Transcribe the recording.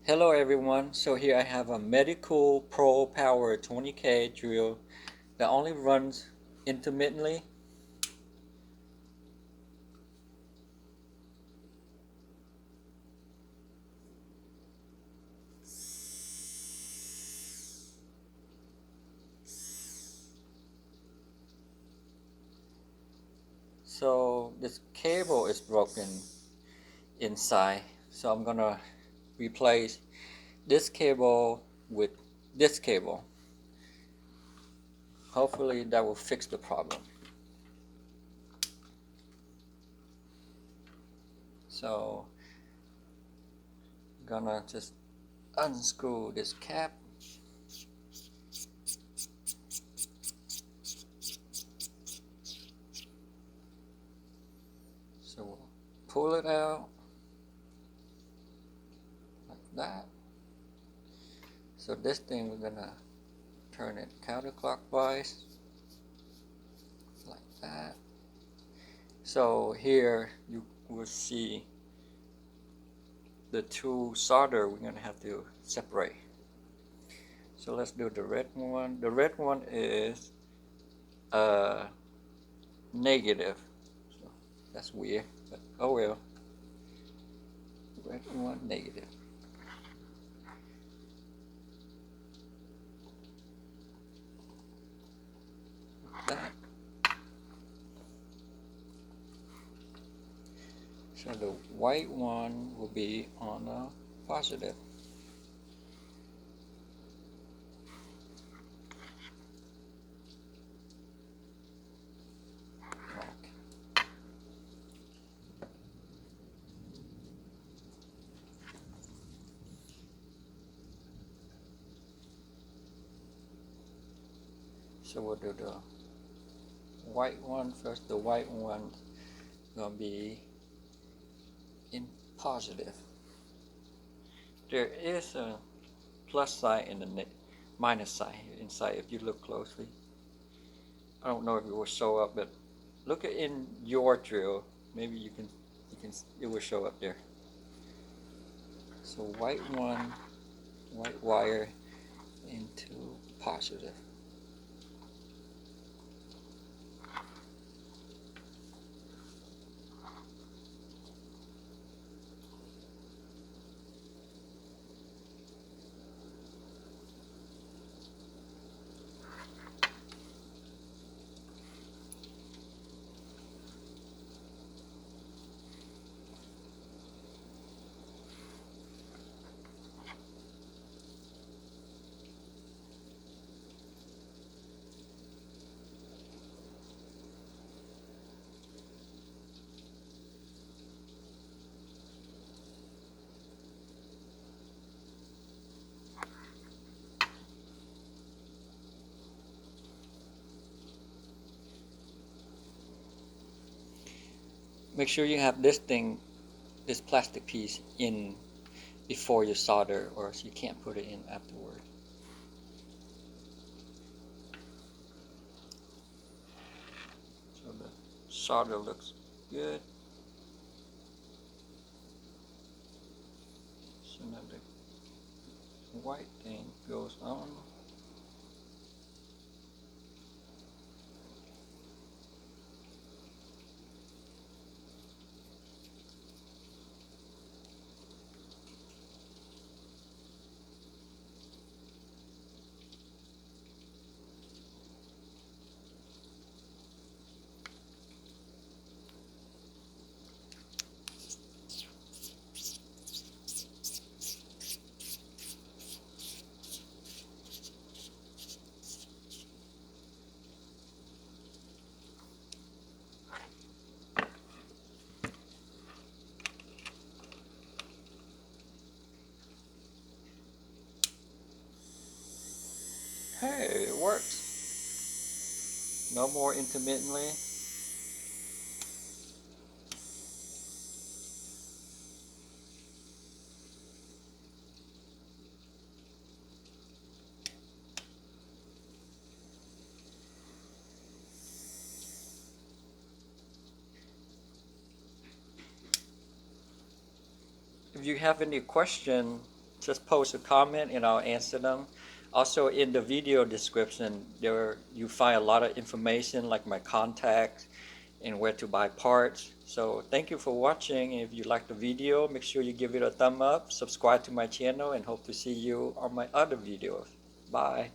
Hello everyone, so here I have a Medicool Pro Power 20K drill that only runs intermittently. So this cable is broken inside, so I'm gonna replace this cable with this cable. Hopefully that will fix the problem. So I'm gonna just unscrew this cap. So we'll pull it out like that. So this thing we're gonna turn it counterclockwise like that. So here you will see the two solder we're gonna have to separate. So let's do the red one. The red one is negative. So that's weird, but oh well. Red one negative. That. So the white one will be on a positive. So we'll do the white one first. The white one gonna be in positive. There is a plus sign and a minus sign inside if you look closely. I don't know if it will show up, but look at in your drill. Maybe you can it will show up there. So white one, white wire into positive. Make sure you have this thing, this plastic piece in before you solder, or else you can't put it in afterward. So the solder looks good. So now the white thing goes on. Hey, it works. No more intermittently. If you have any question, just post a comment and I'll answer them. Also, in the video description, there you find a lot of information like my contacts and where to buy parts. So thank you for watching. If you like the video, make sure you give it a thumb up, subscribe to my channel, and hope to see you on my other videos. Bye.